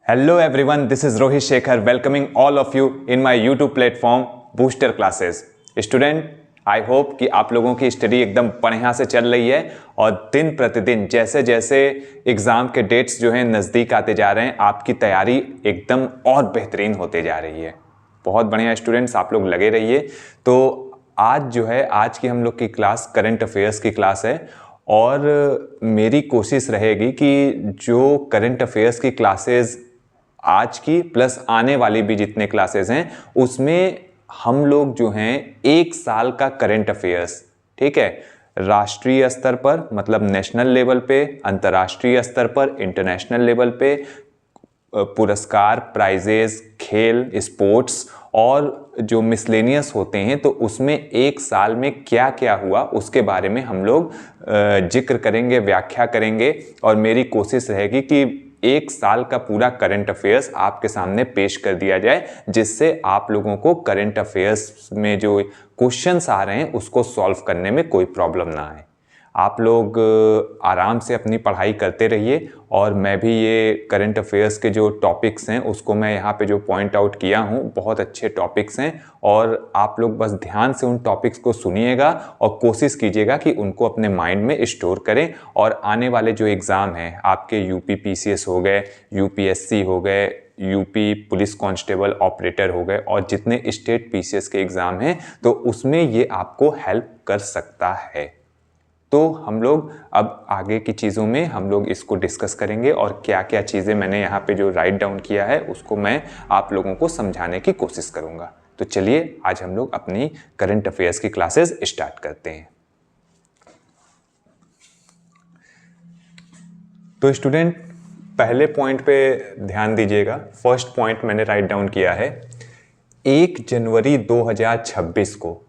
Hello everyone, this is Rohit Shekhar welcoming all of you in my YouTube platform Booster Classes. Student, I hope कि आप लोगों की study एकदम बढ़िया से चल रही है और दिन प्रतिदिन जैसे जैसे एग्ज़ाम के डेट्स जो हैं नज़दीक आते जा रहे हैं आपकी तैयारी एकदम और बेहतरीन होते जा रही है। बहुत बढ़िया स्टूडेंट्स, आप लोग लगे रहिए। तो आज जो है आज की हम लोग की क्लास करंट अफेयर्स की क्लास है और मेरी कोशिश रहेगी कि जो करंट अफेयर्स की क्लासेस आज की प्लस आने वाली भी जितने क्लासेस हैं उसमें हम लोग जो हैं एक साल का करंट अफेयर्स, ठीक है, राष्ट्रीय स्तर पर मतलब नेशनल लेवल पे, अंतर्राष्ट्रीय स्तर पर, इंटरनेशनल लेवल पे, पुरस्कार, प्राइजेस, खेल, स्पोर्ट्स और जो मिसलेनियस होते हैं तो उसमें एक साल में क्या क्या हुआ उसके बारे में हम लोग जिक्र करेंगे, व्याख्या करेंगे और मेरी कोशिश रहेगी कि एक साल का पूरा करंट अफेयर्स आपके सामने पेश कर दिया जाए जिससे आप लोगों को करंट अफेयर्स में जो क्वेश्चंस आ रहे हैं उसको सॉल्व करने में कोई प्रॉब्लम ना आए। आप लोग आराम से अपनी पढ़ाई करते रहिए और मैं भी ये करंट अफेयर्स के जो टॉपिक्स हैं उसको मैं यहाँ पे जो पॉइंट आउट किया हूँ बहुत अच्छे टॉपिक्स हैं और आप लोग बस ध्यान से उन टॉपिक्स को सुनिएगा और कोशिश कीजिएगा कि उनको अपने माइंड में स्टोर करें और आने वाले जो एग्ज़ाम हैं आपके यूपी पीसीएस हो गए, यूपीएससी हो गए, यूपी पुलिस कांस्टेबल ऑपरेटर हो गए और जितने स्टेट पीसीएस के एग्ज़ाम हैं तो उसमें ये आपको हेल्प कर सकता है। तो हम लोग अब आगे की चीज़ों में हम लोग इसको डिस्कस करेंगे और क्या क्या चीज़ें मैंने यहाँ पे जो राइट डाउन किया है उसको मैं आप लोगों को समझाने की कोशिश करूँगा। तो चलिए आज हम लोग अपनी करंट अफेयर्स की क्लासेस स्टार्ट करते हैं। तो स्टूडेंट पहले पॉइंट पे ध्यान दीजिएगा। फर्स्ट पॉइंट मैंने राइट डाउन किया है 1 जनवरी 2026 को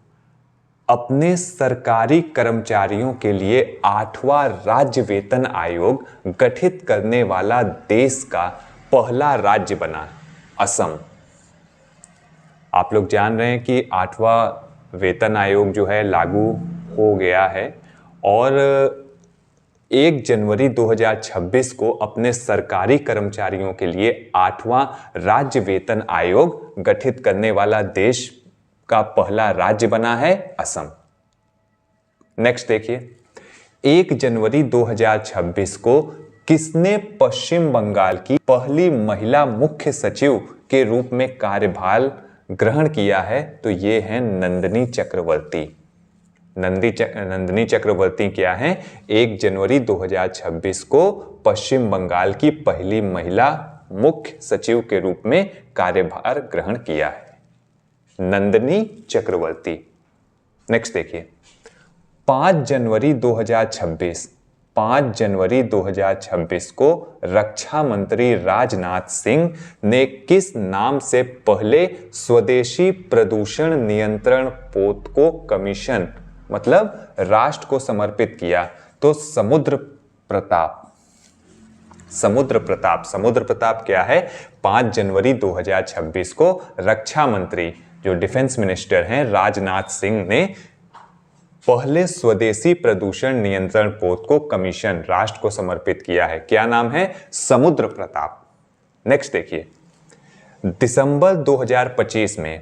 अपने सरकारी कर्मचारियों के लिए 8वां राज्य वेतन आयोग गठित करने वाला देश का पहला राज्य बना असम। आप लोग जान रहे हैं कि 8वां वेतन आयोग जो है लागू हो गया है और 1 जनवरी 2026 को अपने सरकारी कर्मचारियों के लिए 8वां राज्य वेतन आयोग गठित करने वाला देश का पहला राज्य बना है असम। नेक्स्ट देखिए 1 जनवरी 2026 को किसने पश्चिम बंगाल की पहली महिला मुख्य सचिव के रूप में कार्यभार ग्रहण किया है? तो ये है नंदिनी चक्रवर्ती। नंदिनी चक्रवर्ती क्या है? 1 जनवरी 2026 को पश्चिम बंगाल की पहली महिला मुख्य सचिव के रूप में कार्यभार ग्रहण किया है, नंदिनी चक्रवर्ती। नेक्स्ट देखिए 5 जनवरी 2026 को रक्षा मंत्री राजनाथ सिंह ने किस नाम से पहले स्वदेशी प्रदूषण नियंत्रण पोत को कमीशन मतलब राष्ट्र को समर्पित किया? तो समुद्र प्रताप क्या है? 5 जनवरी 2026 को रक्षा मंत्री जो डिफेंस मिनिस्टर हैं राजनाथ सिंह ने पहले स्वदेशी प्रदूषण नियंत्रण पोत को कमीशन राष्ट्र को समर्पित किया है। क्या नाम है? समुद्र प्रताप। नेक्स्ट देखिए दिसंबर 2025 में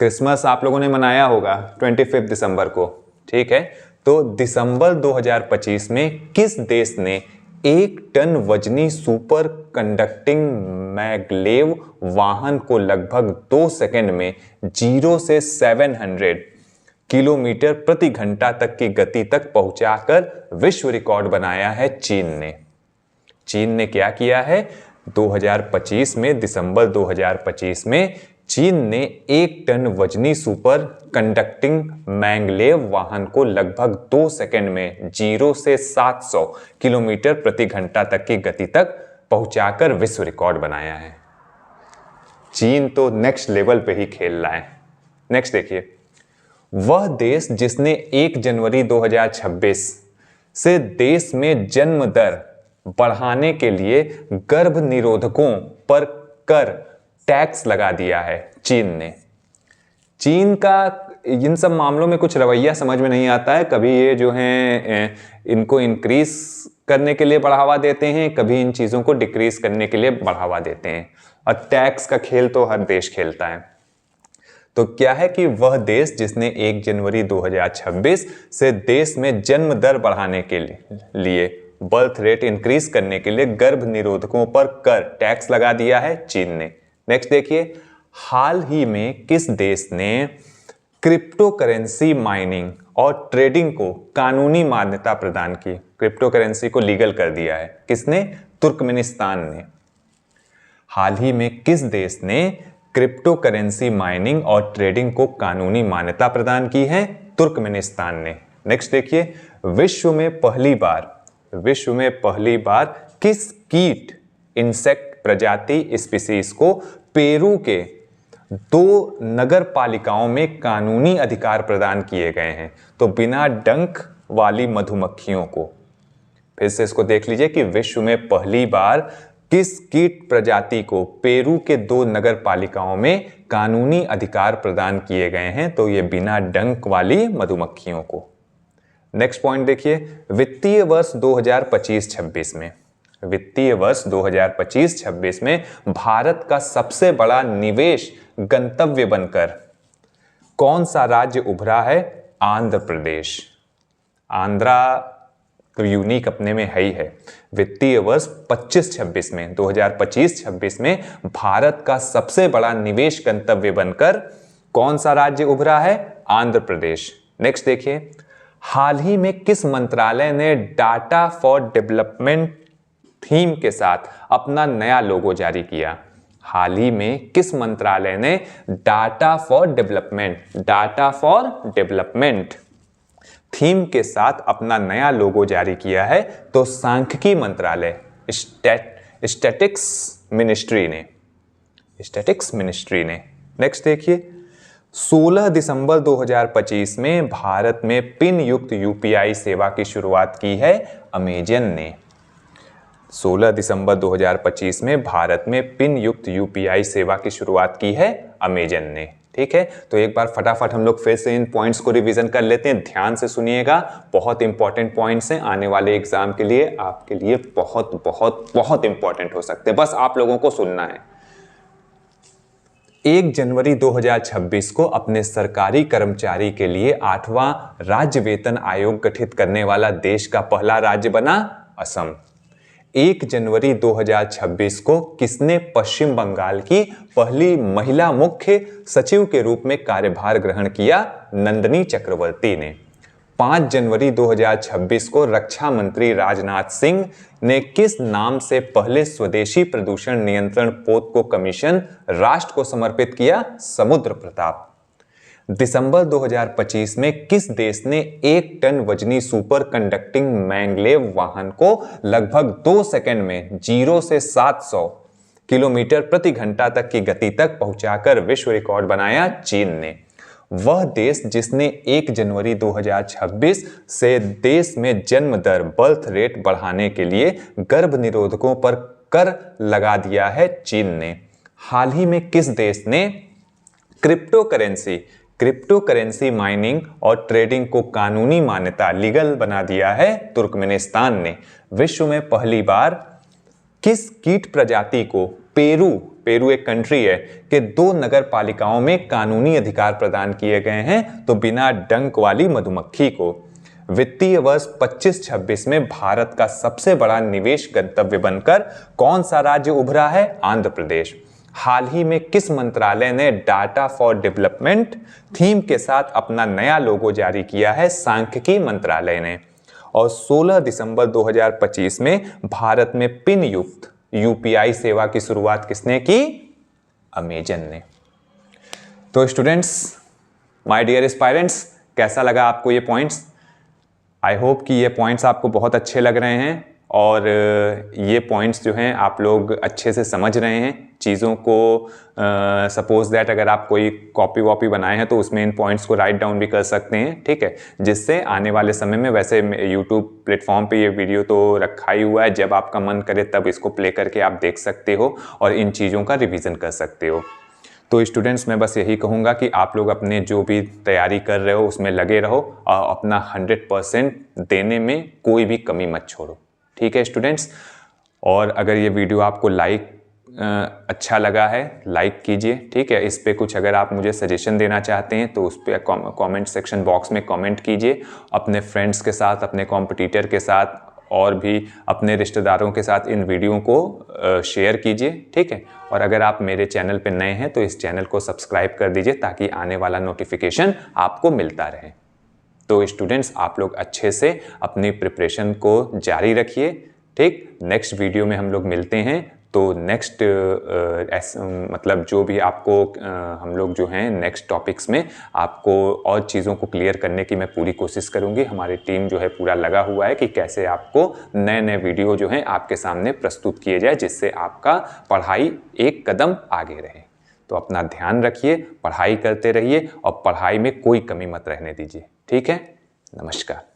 क्रिसमस आप लोगों ने मनाया होगा 25 दिसंबर को, ठीक है? तो दिसंबर 2025 में किस देश ने 1 टन वजनी सुपर कंडक्टिंग मैगलेव वाहन को लगभग 2 सेकंड में 0 से 700 किलोमीटर प्रति घंटा तक की गति तक पहुंचाकर विश्व रिकॉर्ड बनाया है? चीन ने क्या किया है? 2025 में दिसंबर 2025 में चीन ने 1 टन वजनी सुपर कंडक्टिंग मैगलेव वाहन को लगभग 2 सेकंड में 0 से 700 किलोमीटर प्रति घंटा तक की गति तक पहुंचाकर विश्व रिकॉर्ड बनाया है। चीन तो नेक्स्ट लेवल पे ही खेल रहा है। नेक्स्ट देखिए वह देश जिसने 1 जनवरी 2026 से देश में जन्म दर बढ़ाने के लिए गर्भ निरोधकों पर कर टैक्स लगा दिया है? चीन ने। चीन का इन सब मामलों में कुछ रवैया समझ में नहीं आता है। कभी ये जो है इनको इंक्रीज करने के लिए बढ़ावा देते हैं, कभी इन चीज़ों को डिक्रीज करने के लिए बढ़ावा देते हैं। और टैक्स का खेल तो हर देश खेलता है। तो क्या है कि वह देश जिसने 1 जनवरी 2026 से देश में जन्म दर बढ़ाने के लिए बर्थ रेट इंक्रीज करने के लिए गर्भ निरोधकों पर कर टैक्स लगा दिया है? चीन ने। नेक्स्ट देखिए, हाल ही में किस देश ने क्रिप्टो करेंसी माइनिंग और ट्रेडिंग को कानूनी मान्यता प्रदान की? क्रिप्टो करेंसी को लीगल कर दिया है। किसने? तुर्कमेनिस्तान ने। हाल ही में किस देश ने क्रिप्टो करेंसी माइनिंग और ट्रेडिंग को कानूनी मान्यता प्रदान की है? तुर्कमेनिस्तान ने। नेक्स्ट देखिए, विश्व में पहली बार किस कीट इंसेक्ट प्रजाति स्पीसीज को पेरू के 2 नगर पालिकाओं में कानूनी अधिकार प्रदान किए गए हैं? तो बिना डंक वाली मधुमक्खियों को। फिर से इसको देख लीजिए कि विश्व में पहली बार किस कीट प्रजाति को पेरू के 2 नगर पालिकाओं में कानूनी अधिकार प्रदान किए गए हैं? तो ये बिना डंक वाली मधुमक्खियों को। नेक्स्ट पॉइंट देखिए, वित्तीय वर्ष 2025-26 में भारत का सबसे बड़ा निवेश गंतव्य बनकर कौन सा राज्य उभरा है? आंध्र प्रदेश। आंध्रा तो यूनिक अपने में है ही है। वित्तीय वर्ष 2025-26 में भारत का सबसे बड़ा निवेश गंतव्य बनकर कौन सा राज्य उभरा है? आंध्र प्रदेश। नेक्स्ट देखिए, हाल ही में किस मंत्रालय ने डाटा फॉर डेवलपमेंट थीम के साथ अपना नया लोगो जारी किया? हाल ही में किस मंत्रालय ने डाटा फॉर डेवलपमेंट थीम के साथ अपना नया लोगो जारी किया है? तो सांख्यिकी मंत्रालय, स्टैटिक्स मिनिस्ट्री ने। नेक्स्ट देखिए, 16 दिसंबर 2025 में भारत में पिन युक्त यूपीआई सेवा की शुरुआत की है अमेजन ने। 16 दिसंबर 2025 में भारत में पिन युक्त यूपीआई सेवा की शुरुआत की है अमेजन ने। ठीक है, तो एक बार फटाफट हम लोग फिर से इन पॉइंट्स को रिवीजन कर लेते हैं। ध्यान से सुनिएगा, बहुत इंपॉर्टेंट पॉइंट्स हैं, आने वाले एग्जाम के लिए आपके लिए बहुत बहुत बहुत इंपॉर्टेंट हो सकते हैं। बस आप लोगों को सुनना है। 1 जनवरी 2026 को अपने सरकारी कर्मचारी के लिए 8वां राज्य वेतन आयोग गठित करने वाला देश का पहला राज्य बना असम। 1 जनवरी 2026 को किसने पश्चिम बंगाल की पहली महिला मुख्य सचिव के रूप में कार्यभार ग्रहण किया? नंदिनी चक्रवर्ती ने। 5 जनवरी 2026 को रक्षा मंत्री राजनाथ सिंह ने किस नाम से पहले स्वदेशी प्रदूषण नियंत्रण पोत को कमीशन राष्ट्र को समर्पित किया? समुद्र प्रताप। दिसंबर 2025 में किस देश ने 1 टन वजनी सुपर कंडक्टिंग मैंगलेव वाहन को लगभग 2 सेकंड में 0 से 700 किलोमीटर प्रति घंटा तक की गति तक पहुंचाकर विश्व रिकॉर्ड बनाया? चीन ने। वह देश जिसने 1 जनवरी 2026 से देश में जन्म दर बर्थ रेट बढ़ाने के लिए गर्भ निरोधकों पर कर लगा दिया है? चीन ने। हाल ही में किस देश ने क्रिप्टो करेंसी माइनिंग और ट्रेडिंग को कानूनी मान्यता लीगल बना दिया है? तुर्कमेनिस्तान ने। विश्व में पहली बार किस कीट प्रजाति को पेरू एक कंट्री है के 2 नगर पालिकाओं में कानूनी अधिकार प्रदान किए गए हैं? तो बिना डंक वाली मधुमक्खी को। वित्तीय वर्ष 25-26 में भारत का सबसे बड़ा निवेश गंतव्य बनकर कौन सा राज्य उभरा है? आंध्र प्रदेश। हाल ही में किस मंत्रालय ने डाटा फॉर डेवलपमेंट थीम के साथ अपना नया लोगो जारी किया है? सांख्यिकी मंत्रालय ने। और 16 दिसंबर 2025 में भारत में पिन युक्त यूपीआई सेवा की शुरुआत किसने की? अमेजन ने। तो स्टूडेंट्स, माय डियर एस्पायरेंट्स, कैसा लगा आपको ये पॉइंट्स? आई होप कि ये पॉइंट्स आपको बहुत अच्छे लग रहे हैं और ये पॉइंट्स जो हैं आप लोग अच्छे से समझ रहे हैं चीज़ों को। सपोज दैट अगर आप कोई कॉपी वॉपी बनाए हैं तो उसमें इन पॉइंट्स को राइट डाउन भी कर सकते हैं, ठीक है, जिससे आने वाले समय में, वैसे यूट्यूब प्लेटफॉर्म पे ये वीडियो तो रखा ही हुआ है, जब आपका मन करे तब इसको प्ले करके आप देख सकते हो और इन चीज़ों का रिवीजन कर सकते हो। तो स्टूडेंट्स मैं बस यही कहूँगा कि आप लोग अपने जो भी तैयारी कर रहे हो उसमें लगे रहो और अपना 100% देने में कोई भी कमी मत छोड़ो। ठीक है स्टूडेंट्स, और अगर ये वीडियो आपको अच्छा लगा है लाइक कीजिए। ठीक है, इस पे कुछ अगर आप मुझे सजेशन देना चाहते हैं तो उस पर कमेंट सेक्शन बॉक्स में कमेंट कीजिए। अपने फ्रेंड्स के साथ, अपने कॉम्पिटिटर के साथ और भी अपने रिश्तेदारों के साथ इन वीडियो को शेयर कीजिए। ठीक है, और अगर आप मेरे चैनल पे नए हैं तो इस चैनल को सब्सक्राइब कर दीजिए ताकि आने वाला नोटिफिकेशन आपको मिलता रहे। तो स्टूडेंट्स आप लोग अच्छे से अपनी प्रिपरेशन को जारी रखिए। ठीक, नेक्स्ट वीडियो में हम लोग मिलते हैं। तो नेक्स्ट मतलब जो भी आपको हम लोग जो हैं नेक्स्ट टॉपिक्स में आपको और चीज़ों को क्लियर करने की मैं पूरी कोशिश करूंगी। हमारी टीम जो है पूरा लगा हुआ है कि कैसे आपको नए नए वीडियो जो हैं आपके सामने प्रस्तुत किए जाए, जिससे आपका पढ़ाई एक कदम आगे रहे। तो अपना ध्यान रखिए, पढ़ाई करते रहिए और पढ़ाई में कोई कमी मत रहने दीजिए। ठीक है, नमस्कार।